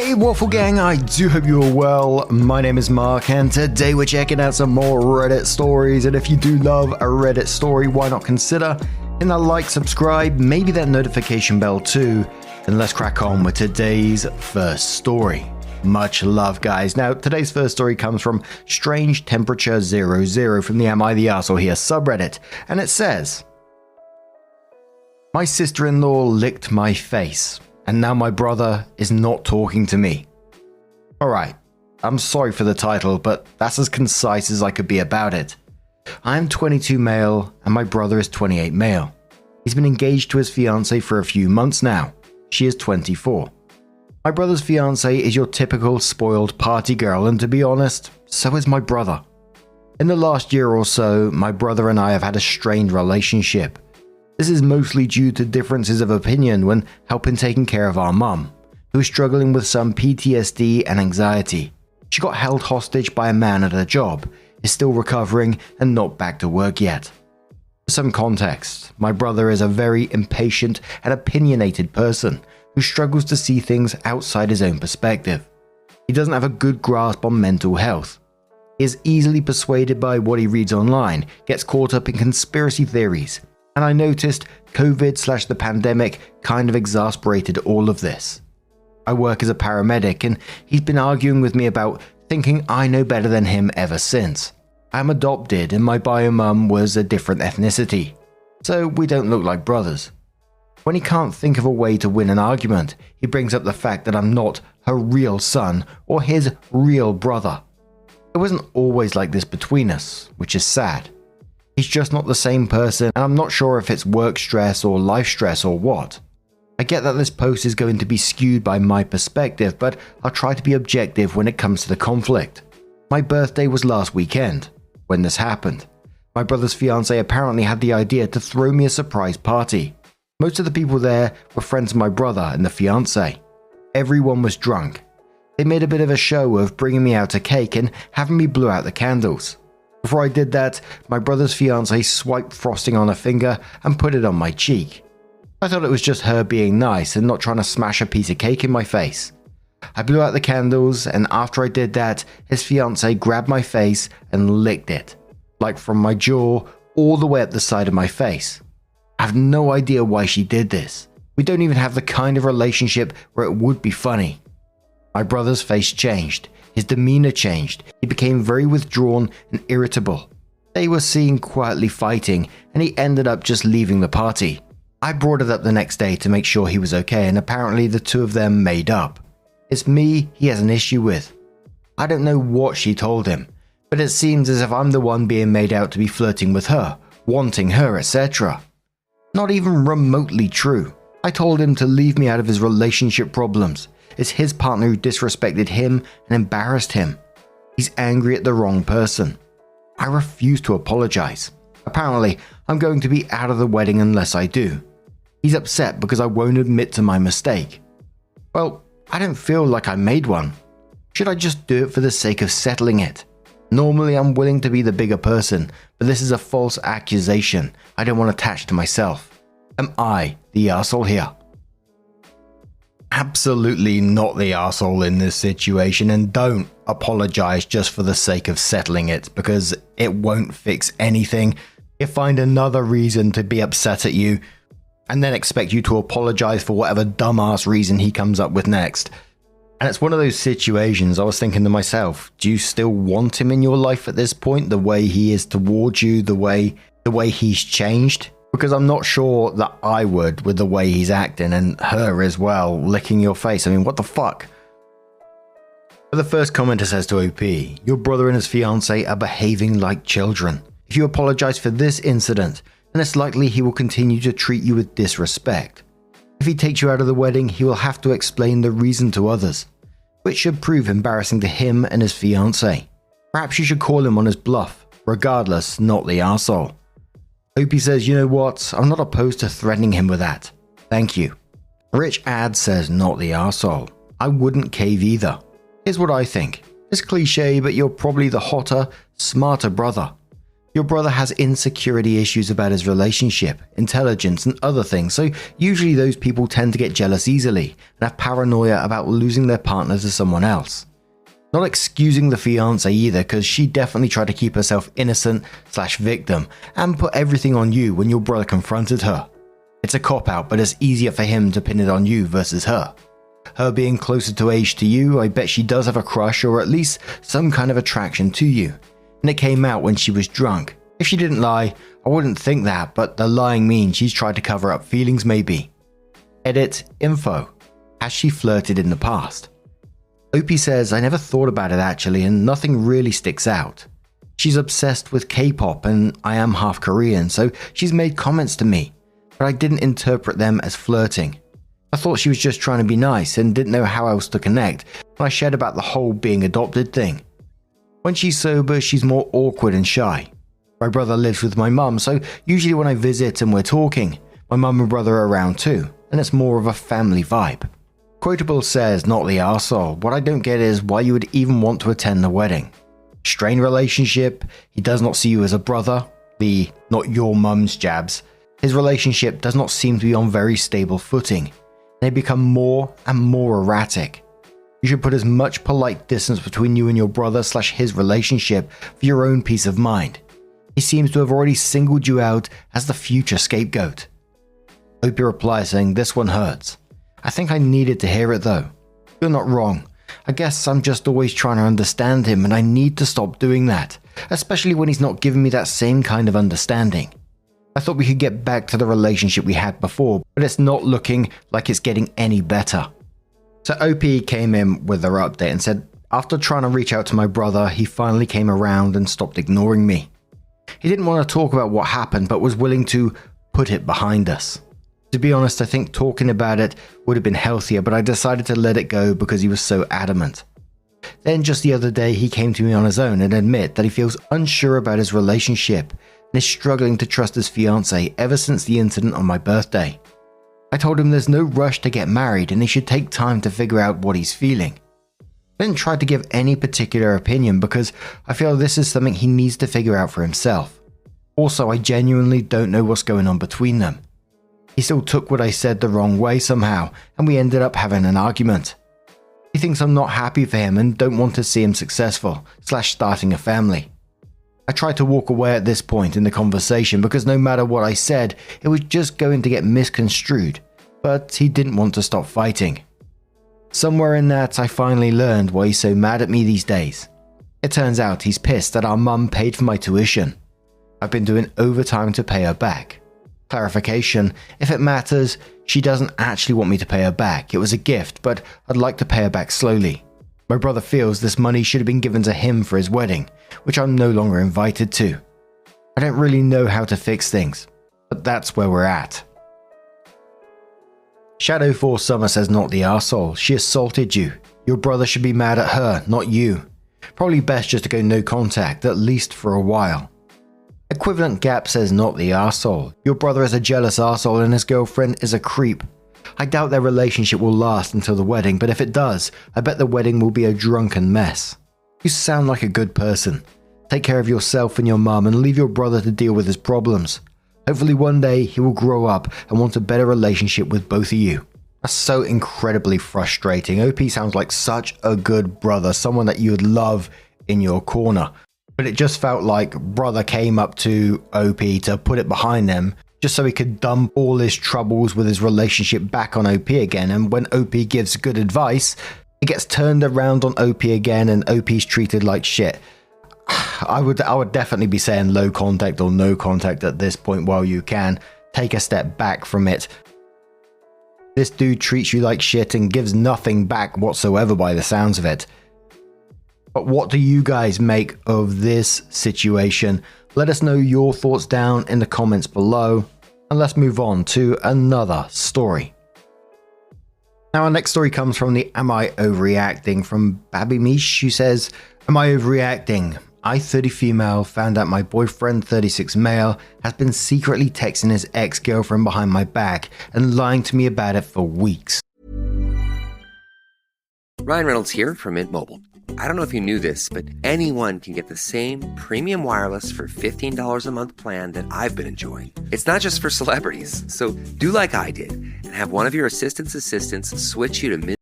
Hey Waffle Gang, I do hope you're well. My name is Mark and today we're checking out some more Reddit stories, and if you do love a Reddit story, why not consider hitting that like, subscribe, maybe that notification bell too, and let's crack on with today's first story. Much love, guys. Now, today's first story comes from Strange Temperature 00 from the Am I the Arsehole Here subreddit, and it says, "My sister-in-law licked my face, and now my brother is not talking to me." Alright, I'm sorry for the title, but that's as concise as I could be about it. I am 22 male, and my brother is 28 male. He's been engaged to his fiancée for a few months now. She is 24. My brother's fiancée is your typical spoiled party girl, and to be honest, so is my brother. In the last year or so, my brother and I have had a strained relationship. This is mostly due to differences of opinion when helping taking care of our mum, who is struggling with some PTSD and anxiety. She got held hostage by a man at her job, is still recovering, and not back to work yet. For some context, my brother is a very impatient and opinionated person who struggles to see things outside his own perspective. He doesn't have a good grasp on mental health. He is easily persuaded by what he reads online, gets caught up in conspiracy theories, and I noticed COVID/the pandemic kind of exasperated all of this. I work as a paramedic, and he's been arguing with me about thinking I know better than him ever since. I'm adopted, and my bio mum was a different ethnicity, so we don't look like brothers. When he can't think of a way to win an argument, he brings up the fact that I'm not her real son or his real brother. It wasn't always like this between us, which is sad. He's just not the same person, and I'm not sure if it's work stress or life stress or what. I get that this post is going to be skewed by my perspective, but I'll try to be objective when it comes to the conflict. My birthday was last weekend when this happened. My brother's fiancée apparently had the idea to throw me a surprise party. Most of the people there were friends of my brother and the fiancée. Everyone was drunk. They made a bit of a show of bringing me out a cake and having me blow out the candles. Before I did that, my brother's fiancée swiped frosting on her finger and put it on my cheek. I thought it was just her being nice and not trying to smash a piece of cake in my face. I blew out the candles, and after I did that, his fiancée grabbed my face and licked it, like from my jaw all the way up the side of my face. I have no idea why she did this. We don't even have the kind of relationship where it would be funny. My brother's face changed. His demeanor changed. He became very withdrawn and irritable. They were seen quietly fighting, and he ended up just leaving the party. I brought it up the next day to make sure he was okay, and apparently the two of them made up. It's me he has an issue with. I don't know what she told him, but it seems as if I'm the one being made out to be flirting with her, wanting her, etc. Not even remotely true. I told him to leave me out of his relationship problems. It's his partner who disrespected him and embarrassed him. He's angry at the wrong person. I refuse to apologize. Apparently, I'm going to be out of the wedding unless I do. He's upset because I won't admit to my mistake. Well, I don't feel like I made one. Should I just do it for the sake of settling it? Normally, I'm willing to be the bigger person, but this is a false accusation I don't want attached to myself. Am I the arsehole here? Absolutely not the arsehole in this situation, and don't apologize just for the sake of settling it, because it won't fix anything. He'll find another reason to be upset at you and then expect you to apologize for whatever dumbass reason he comes up with next. And it's one of those situations I was thinking to myself, do you still want him in your life at this point, the way he is towards you, the way he's changed? Because I'm not sure that I would, with the way he's acting, and her as well, licking your face. I mean, what the fuck? But the first commenter says to OP, "Your brother and his fiancée are behaving like children. If you apologize for this incident, then it's likely he will continue to treat you with disrespect. If he takes you out of the wedding, he will have to explain the reason to others, which should prove embarrassing to him and his fiancée. Perhaps you should call him on his bluff. Regardless, not the arsehole." Opie says, "You know what? I'm not opposed to threatening him with that. Thank you." Rich Ad says, "Not the arsehole. I wouldn't cave either. Here's what I think. It's cliche, but you're probably the hotter, smarter brother. Your brother has insecurity issues about his relationship, intelligence, and other things, so usually those people tend to get jealous easily and have paranoia about losing their partner to someone else. Not excusing the fiancé either, because she definitely tried to keep herself innocent/victim and put everything on you when your brother confronted her. It's a cop-out, but it's easier for him to pin it on you versus her. Her being closer to age to you, I bet she does have a crush or at least some kind of attraction to you. And it came out when she was drunk. If she didn't lie, I wouldn't think that, but the lying means she's tried to cover up feelings maybe. Edit info. Has she flirted in the past? Opie says, I never thought about it actually, and nothing really sticks out. She's obsessed with K-pop and I am half Korean, so she's made comments to me, but I didn't interpret them as flirting. I thought she was just trying to be nice and didn't know how else to connect when I shared about the whole being adopted thing. When she's sober, she's more awkward and shy. My brother lives with my mum, so usually when I visit and we're talking, my mum and brother are around too, and it's more of a family vibe. Quotable says, not the arsehole. What I don't get is why you would even want to attend the wedding. Strained relationship, he does not see you as a brother, the not your mum's jabs. His relationship does not seem to be on very stable footing, and they become more and more erratic. You should put as much polite distance between you and your brother/his relationship for your own peace of mind. He seems to have already singled you out as the future scapegoat. Opie replies saying, this one hurts. I think I needed to hear it though. You're not wrong. I guess I'm just always trying to understand him and I need to stop doing that, especially when he's not giving me that same kind of understanding. I thought we could get back to the relationship we had before, but it's not looking like it's getting any better. So OP came in with their update and said, after trying to reach out to my brother, he finally came around and stopped ignoring me. He didn't want to talk about what happened, but was willing to put it behind us. To be honest, I think talking about it would have been healthier, but I decided to let it go because he was so adamant. Then just the other day, he came to me on his own and admit that he feels unsure about his relationship and is struggling to trust his fiancée ever since the incident on my birthday. I told him there's no rush to get married and he should take time to figure out what he's feeling. I didn't try to give any particular opinion because I feel this is something he needs to figure out for himself. Also, I genuinely don't know what's going on between them. He still took what I said the wrong way somehow, and we ended up having an argument. He thinks I'm not happy for him and don't want to see him successful/starting a family. I tried to walk away at this point in the conversation because no matter what I said, it was just going to get misconstrued, but he didn't want to stop fighting. Somewhere in that, I finally learned why he's so mad at me these days. It turns out he's pissed that our mum paid for my tuition. I've been doing overtime to pay her back. Clarification, if it matters, she doesn't actually want me to pay her back. It was a gift, but I'd like to pay her back slowly. My brother feels this money should have been given to him for his wedding, which I'm no longer invited to. I don't really know how to fix things, but that's where we're at. Shadow 4 Summer says, not the arsehole. She assaulted you. Your brother should be mad at her, not you. Probably best just to go no contact, at least for a while. Equivalent Gap says, not the arsehole. Your brother is a jealous arsehole and his girlfriend is a creep. I doubt their relationship will last until the wedding, but if it does, I bet the wedding will be a drunken mess. You sound like a good person. Take care of yourself and your mum and leave your brother to deal with his problems. Hopefully one day he will grow up and want a better relationship with both of you. That's so incredibly frustrating. OP sounds like such a good brother, someone that you would love in your corner. But it just felt like brother came up to OP to put it behind them just so he could dump all his troubles with his relationship back on OP again. And when OP gives good advice, it gets turned around on OP again and OP's treated like shit. I would definitely be saying low contact or no contact at this point while you can. Take a step back from it. This dude treats you like shit and gives nothing back whatsoever by the sounds of it. But what do you guys make of this situation? Let us know your thoughts down in the comments below. And let's move on to another story. Now our next story comes from the Am I Overreacting from Babby Mish, who says, Am I overreacting? I, 30 female, found out my boyfriend, 36 male, has been secretly texting his ex-girlfriend behind my back and lying to me about it for weeks. Ryan Reynolds here from Mint Mobile. I don't know if you knew this, but anyone can get the same premium wireless for $15 a month plan that I've been enjoying. It's not just for celebrities. So do like I did and have one of your assistant's assistants switch you to